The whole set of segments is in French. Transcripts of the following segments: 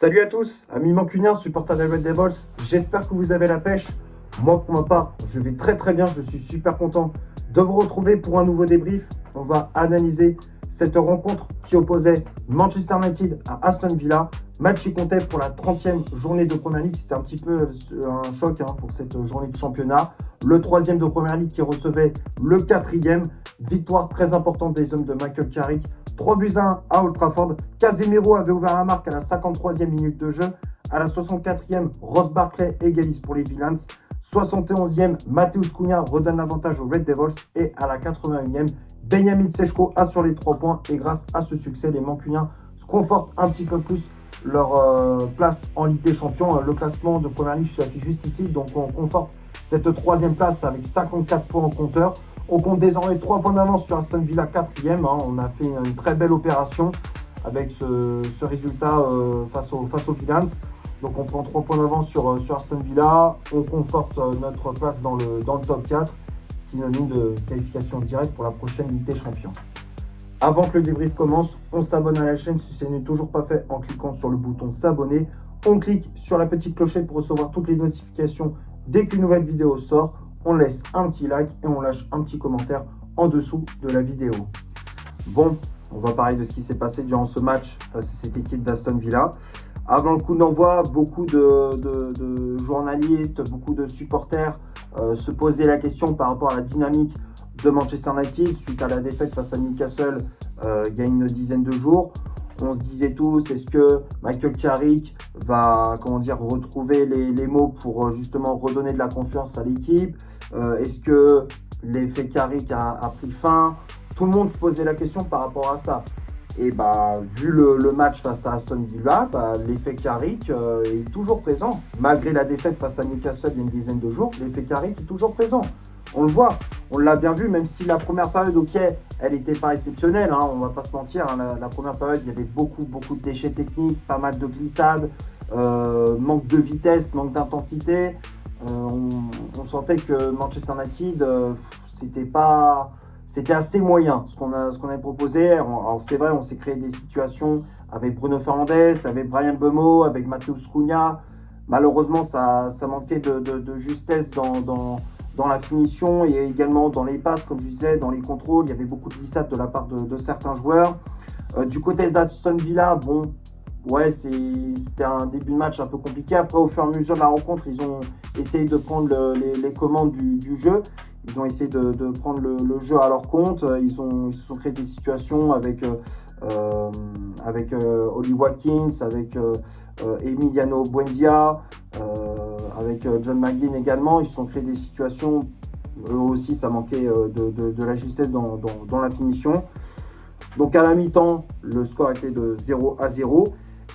Salut à tous, amis mancuniens, supporters des Red Devils, j'espère que vous avez la pêche. Moi pour ma part, je vais très bien, je suis super content de vous retrouver pour un nouveau débrief. On va analyser cette rencontre qui opposait Manchester United à Aston Villa. Match qui comptait pour la 30e journée de Premier League. C'était un petit peu un choc pour cette journée de championnat. Le troisième de Premier League qui recevait le quatrième. Victoire très importante des hommes de Michael Carrick. 3-1 à Old Trafford. Casemiro avait ouvert la marque à la 53e minute de jeu. À la 64e, Ross Barkley égalise pour les Villains. 71e, Matheus Cunha redonne l'avantage aux Red Devils. Et à la 81e, Benjamin Šeško a sur les 3 points. Et grâce à ce succès, les Mancuniens confortent un petit peu plus leur place en Ligue des Champions. Le classement de Premier League s'affiche juste ici. Donc on conforte cette troisième place avec 54 points au compteur. On compte désormais 3 points d'avance sur Aston Villa 4e. On a fait une très belle opération avec ce résultat face aux Villains. Donc on prend 3 points d'avance sur Aston Villa. On conforte notre place dans le top 4, synonyme de qualification directe pour la prochaine Ligue des Champions. Avant que le débrief commence, on s'abonne à la chaîne si ce n'est toujours pas fait en cliquant sur le bouton s'abonner. On clique sur la petite clochette pour recevoir toutes les notifications dès qu'une nouvelle vidéo sort. On laisse un petit like et on lâche un petit commentaire en dessous de la vidéo. Bon, on va parler de ce qui s'est passé durant ce match face à cette équipe d'Aston Villa. Avant le coup d'envoi, beaucoup de journalistes, beaucoup de supporters se posaient la question par rapport à la dynamique de Manchester United suite à la défaite face à Newcastle il y a une dizaine de jours. On se disait tous, est-ce que Michael Carrick va retrouver les mots pour justement redonner de la confiance à l'équipe? Est-ce que l'effet Carrick a pris fin? Tout le monde se posait la question par rapport à ça. Et vu le match face à Aston Villa, l'effet Carrick est toujours présent. Malgré la défaite face à Newcastle il y a une dizaine de jours, l'effet Carrick est toujours présent. On le voit, on l'a bien vu, même si la première période, ok, elle n'était pas exceptionnelle, on ne va pas se mentir. La première période, il y avait beaucoup de déchets techniques, pas mal de glissades, manque de vitesse, manque d'intensité. On sentait que Manchester United, c'était assez moyen ce qu'on avait proposé. Alors c'est vrai, on s'est créé des situations avec Bruno Fernandes, avec Bryan Mbeumo, avec Matheus Cunha. Malheureusement, ça manquait de justesse dans la finition et également dans les passes, comme je disais, dans les contrôles. Il y avait beaucoup de glissades de la part de certains joueurs. Du côté d'Aston Villa, bon, ouais, c'était un début de match un peu compliqué. Après, au fur et à mesure de la rencontre, ils ont essayé de prendre les commandes du jeu. Ils ont essayé de prendre le jeu à leur compte. Ils se sont créés des situations avec Ollie Watkins, avec Emiliano Buendia, avec John McGinn également. Ils se sont créés des situations, eux aussi ça manquait de la justesse dans la finition. Donc à la mi-temps, le score était de 0-0.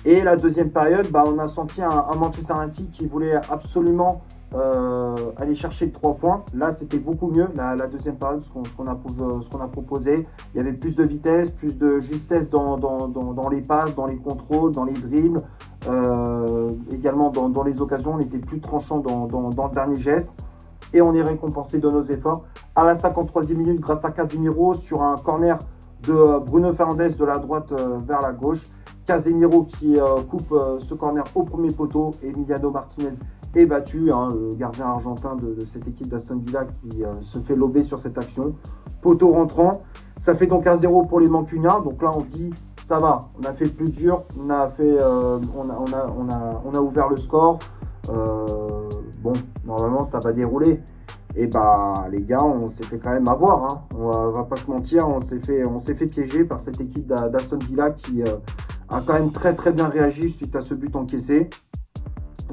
Et la deuxième période, on a senti un Manchester United qui voulait absolument aller chercher 3 points. Là, c'était beaucoup mieux, la deuxième période, ce qu'on a proposé. Il y avait plus de vitesse, plus de justesse dans les passes, dans les contrôles, dans les dribbles. Également dans les occasions, on était plus tranchant dans le dernier geste. Et on est récompensé de nos efforts. À la 53e minute, grâce à Casemiro, sur un corner de Bruno Fernandes de la droite vers la gauche. Casemiro qui coupe ce corner au premier poteau. Emiliano Martinez est battu, le gardien argentin de cette équipe d'Aston Villa qui se fait lober sur cette action. Poteau rentrant, ça fait donc 1-0 pour les Mancuniens. Donc là on se dit, ça va, on a fait le plus dur, on a ouvert le score. Bon, normalement ça va dérouler. Et les gars, on s'est fait quand même avoir. On va pas se mentir, on s'est fait piéger par cette équipe d'Aston Villa qui a quand même très bien réagi suite à ce but encaissé.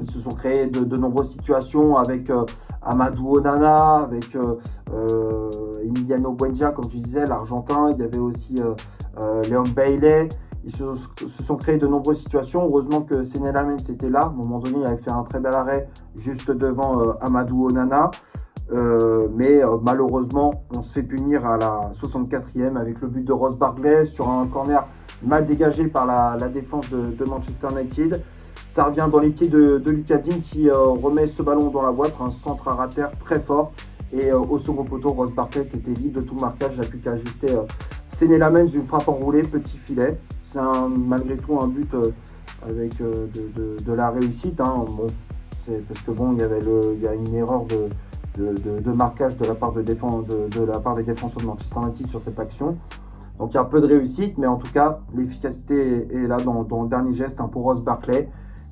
Ils se sont créés de nombreuses situations avec Amadou Onana, avec Emiliano Buendia, comme je disais, l'Argentin. Il y avait aussi Léon Bailey. Ils se sont créés de nombreuses situations. Heureusement que Senne Lammens était là. À un moment donné, il avait fait un très bel arrêt juste devant Amadou Onana. Mais malheureusement, on se fait punir à la 64e avec le but de Ross Barkley sur un corner mal dégagé par la défense de Manchester United. Ça revient dans les pieds de Lucas Digne qui remet ce ballon dans la boîte, un centre à terre très fort. Et au second poteau, Ross Barkley qui était libre de tout marquage, n'a plus qu'à ajuster Senne Lammens, une frappe enroulée, petit filet. C'est malgré tout un but avec de la réussite. Hein. Bon, c'est parce que bon, il y a une erreur de marquage de la part, de la part des défenseurs de Manchester United sur cette action. Donc il y a un peu de réussite, mais en tout cas, l'efficacité est là dans le dernier geste pour Ross Barkley,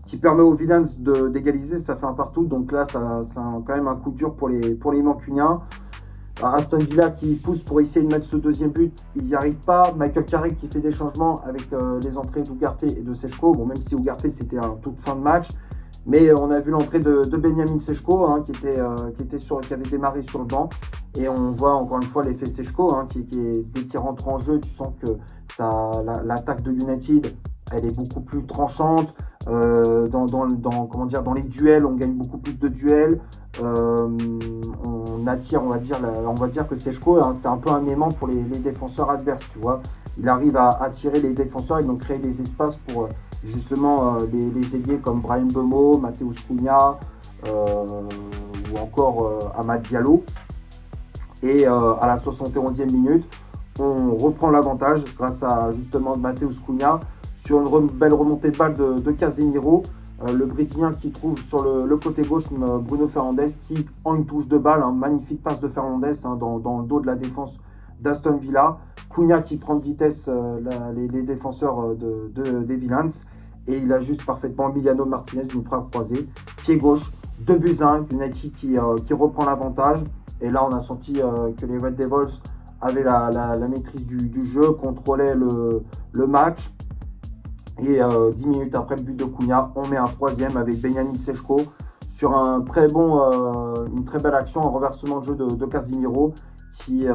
qui permet aux Villains d'égaliser. Ça fait un partout. Donc là, c'est quand même un coup dur pour les Mancuniens. Aston Villa qui pousse pour essayer de mettre ce deuxième but, ils n'y arrivent pas. Michael Carrick qui fait des changements avec les entrées d'Ugarte et de Sechko. Bon, même si Ugarte c'était un toute fin de match, mais on a vu l'entrée de Benjamin Sechko qui avait démarré sur le banc. Et on voit encore une fois l'effet Sechko dès qu'il rentre en jeu, tu sens que l'attaque de United elle est beaucoup plus tranchante. Dans les duels, on gagne beaucoup plus de duels. On attire, on va dire que Sechko, c'est un peu un aimant pour les défenseurs adverses, tu vois. Il arrive à attirer les défenseurs et donc créer des espaces pour justement les ailiers comme Bryan Mbeumo, Matheus Cunha ou encore Amad Diallo. Et à la 71e minute, on reprend l'avantage grâce à justement Matheus Cunha sur une belle remontée de balle de Casemiro. Le Brésilien qui trouve sur le côté gauche Bruno Fernandes qui en une touche de balle, magnifique passe de Fernandes dans le dos de la défense d'Aston Villa. Cunha qui prend de vitesse les défenseurs des Villains et il ajuste parfaitement Emiliano Martinez d'une frappe croisée. Pied gauche, 2-1, United qui reprend l'avantage. Et là on a senti que les Red Devils avaient la maîtrise du jeu, contrôlaient le match. Et 10 minutes après le but de Cunha, on met un troisième avec Benjamin Sechko sur une très belle action, un reversement de jeu de Casemiro qui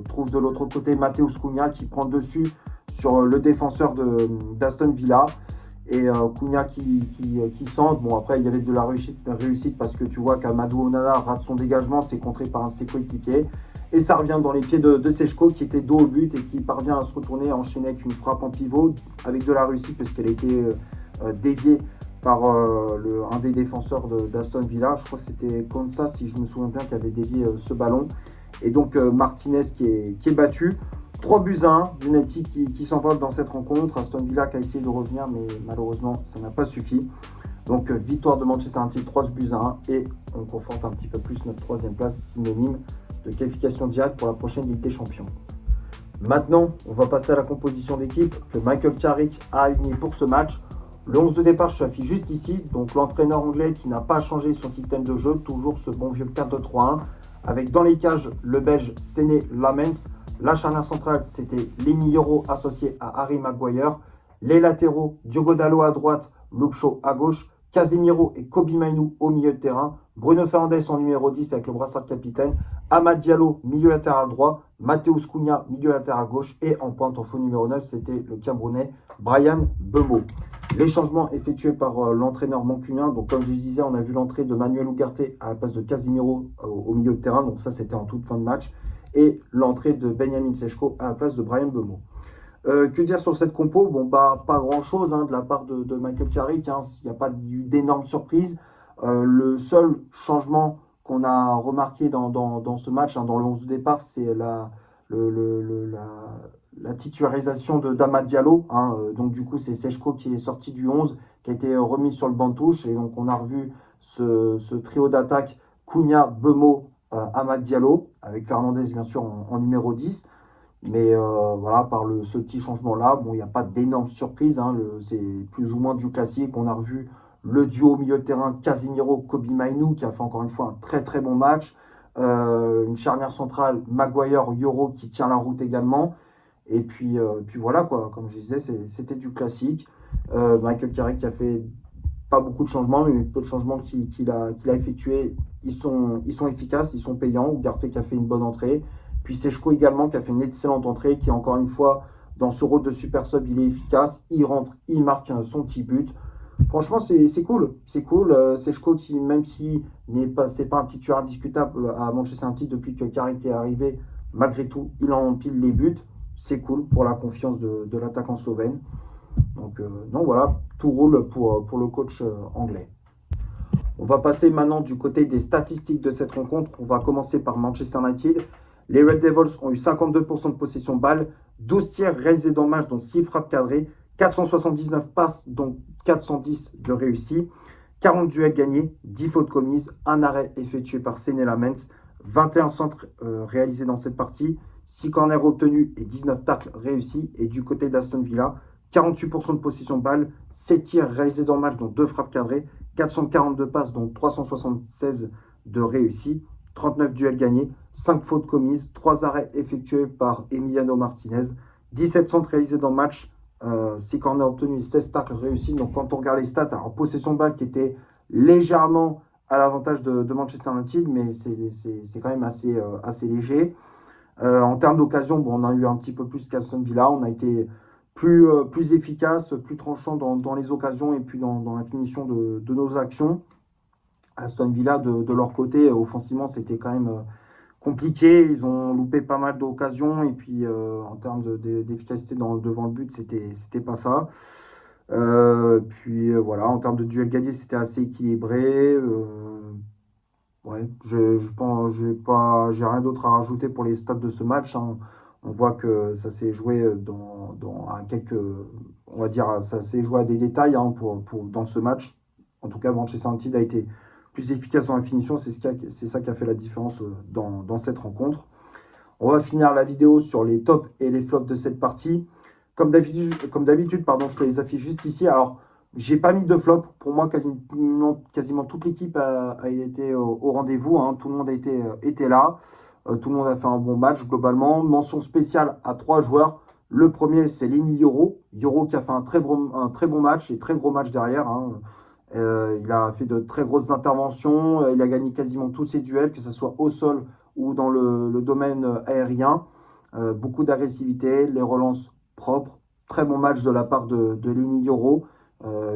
trouve de l'autre côté Matheus Cunha qui prend le dessus sur le défenseur d'Aston Villa. Et Cunha qui centre. Bon, après, il y avait de la réussite parce que tu vois qu'Amadou Onana rate son dégagement, c'est contré par un de ses coéquipiers. Et ça revient dans les pieds de Sechko qui était dos au but et qui parvient à se retourner, à enchaîner avec une frappe en pivot avec de la réussite parce qu'elle a été déviée par un des défenseurs d'Aston Villa. Je crois que c'était Konsa, si je me souviens bien, qui avait dévié ce ballon. Et donc Martinez qui est battu. 3-1, United qui s'envole dans cette rencontre. Aston Villa qui a essayé de revenir, mais malheureusement, ça n'a pas suffi. Donc, victoire de Manchester United, 3-1. Et on conforte un petit peu plus notre troisième place, synonyme de qualification directe pour la prochaine Ligue des Champions. Maintenant, on va passer à la composition d'équipe que Michael Carrick a aligné pour ce match. Le 11 de départ s'affiche juste ici. Donc, l'entraîneur anglais qui n'a pas changé son système de jeu, toujours ce bon vieux 4-2-3-1. Avec dans les cages le Belge Séné Lamens. La charnière centrale, c'était Lenny Yoro associé à Harry Maguire. Les latéraux, Diogo Dalot à droite, Luke Shaw à gauche. Casemiro et Kobbie Mainoo au milieu de terrain. Bruno Fernandes en numéro 10 avec le brassard de capitaine. Amad Diallo, milieu latéral droit. Matheus Cunha, milieu latéral gauche. Et en pointe, en faux numéro 9, c'était le Camerounais Bryan Mbeumo. Les changements effectués par l'entraîneur mancunien. Donc, comme je disais, on a vu l'entrée de Manuel Ugarte à la place de Casemiro au milieu de terrain. Donc, ça, c'était en toute fin de match. Et l'entrée de Benjamin Sechko à la place de Bryan Mbeumo. Que dire sur cette compo? Bon, pas grand chose de la part de Michael Carrick. Il n'y a pas eu d'énormes surprises. Le seul changement qu'on a remarqué dans ce match, dans le 11 de départ, c'est la titularisation d'Amad Diallo. Donc du coup, c'est Sechko qui est sorti du 11, qui a été remis sur le banc de touche. Et donc on a revu ce trio d'attaque Cunha, Mbeumo, Amad Diallo, avec Fernandes bien sûr en numéro 10. Mais voilà, par ce petit changement-là, bon, il n'y a pas d'énormes surprises. C'est plus ou moins du classique. On a revu le duo au milieu de terrain Casemiro-Kobbie Mainoo qui a fait encore une fois un très très bon match. Une charnière centrale Maguire-Yoro qui tient la route également. Et puis voilà, quoi. Comme je disais, c'était du classique. Michael Carrick qui a fait pas beaucoup de changements, mais peu de changements qu'il a effectués, ils sont efficaces, ils sont payants. Ugarte qui a fait une bonne entrée. Puis Sechko également qui a fait une excellente entrée, qui encore une fois, dans ce rôle de super sub, il est efficace, il rentre, il marque son petit but. Franchement, c'est cool. C'est cool. Sechko qui, même si c'est pas un titulaire indiscutable à Manchester United depuis que Carrick est arrivé, malgré tout, il en empile les buts. C'est cool pour la confiance de l'attaquant slovène. Donc voilà, tout roule pour le coach anglais. On va passer maintenant du côté des statistiques de cette rencontre. On va commencer par Manchester United. Les Red Devils ont eu 52% de possession balle, 12 tirs réalisés dans le match, dont 6 frappes cadrées, 479 passes, donc 410 de réussi. 40 duels gagnés, 10 fautes commises, un arrêt effectué par Sene Lamens, 21 centres réalisés dans cette partie, 6 corners obtenus et 19 tacles réussis. Et du côté d'Aston Villa, 48% de possession de balle, 7 tirs réalisés dans le match, dont 2 frappes cadrées, 442 passes, dont 376 de réussis, 39 duels gagnés, 5 fautes commises, 3 arrêts effectués par Emiliano Martinez, 17 centres réalisés dans le match, 6 corners obtenus et 16 tacles réussis. Donc quand on regarde les stats, alors possession de balle qui était légèrement à l'avantage de Manchester United, mais c'est quand même assez léger. En termes d'occasion, bon, on a eu un petit peu plus qu'Aston Villa. On a été plus efficace, plus tranchant dans les occasions et puis dans la finition de nos actions. Aston Villa, de leur côté, offensivement, c'était quand même compliqué. Ils ont loupé pas mal d'occasions et puis en termes d'efficacité devant le but, c'était pas ça. Puis voilà, en termes de duel gagné, c'était assez équilibré. Ouais, je pense, j'ai rien d'autre à rajouter pour les stats de ce match, hein. On voit que ça s'est joué à quelques, on va dire, ça s'est joué à des détails, hein, dans ce match. En tout cas, Manchester United a été plus efficace dans la finition. C'est ça qui a fait la différence dans cette rencontre. On va finir la vidéo sur les tops et les flops de cette partie. Comme d'habitude, pardon, je te les affiche juste ici. Alors, j'ai pas mis de flop. Pour moi, quasiment toute l'équipe a été au rendez-vous, hein. Tout le monde était là. Tout le monde a fait un bon match globalement. Mention spéciale à 3 joueurs. Le premier, c'est Lenny Yoro. Yoro qui a fait un très bon match et très gros match derrière, hein. Il a fait de très grosses interventions. Il a gagné quasiment tous ses duels, que ce soit au sol ou dans le domaine aérien. Beaucoup d'agressivité, les relances propres. Très bon match de la part de Lenny Yoro,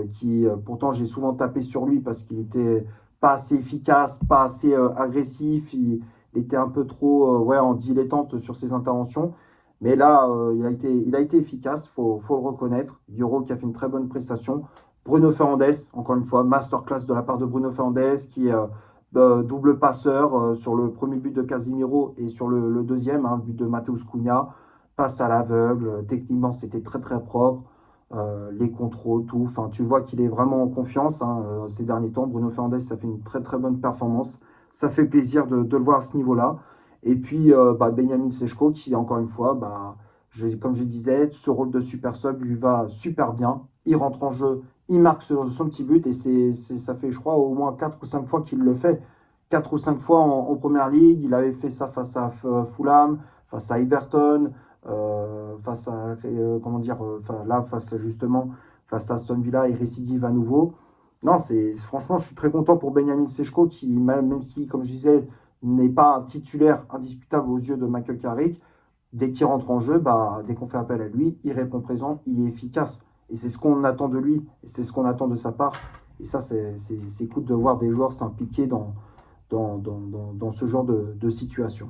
qui pourtant j'ai souvent tapé sur lui parce qu'il était pas assez efficace, pas assez agressif. Il était un peu trop en dilettante sur ses interventions. Mais là, il a été efficace, faut le reconnaître. Yoro qui a fait une très bonne prestation. Bruno Fernandes, encore une fois, masterclass de la part de Bruno Fernandes, qui est double passeur sur le premier but de Casemiro et sur le deuxième, hein, le but de Matheus Cunha. Passe à l'aveugle, techniquement c'était très très propre. Les contrôles, tout. Enfin, tu vois qu'il est vraiment en confiance, hein, ces derniers temps. Bruno Fernandes, ça fait une très très bonne performance. Ça fait plaisir de le voir à ce niveau-là. Et puis Benjamin Šeško qui, encore une fois, comme je disais, ce rôle de super sub lui va super bien. Il rentre en jeu, il marque son petit but et ça fait, je crois, au moins 4 ou 5 fois qu'il le fait. 4 ou 5 fois en Première Ligue. Il avait fait ça face à Fulham, face à Everton, face à, comment dire, là, face à Aston Villa, il récidive à nouveau. Non, franchement, je suis très content pour Benjamin Šeško qui, même si, comme je disais, n'est pas un titulaire indiscutable aux yeux de Michael Carrick, dès qu'il rentre en jeu, dès qu'on fait appel à lui, il répond présent, il est efficace. Et c'est ce qu'on attend de lui, et c'est ce qu'on attend de sa part. Et ça, c'est cool de voir des joueurs s'impliquer dans ce genre de situation.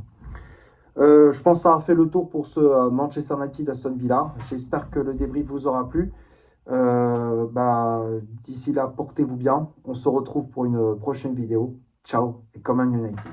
Je pense avoir fait le tour pour ce Manchester United Aston Villa. J'espère que le débrief vous aura plu. D'ici là, portez-vous bien. On se retrouve pour une prochaine vidéo. Ciao et comme un United.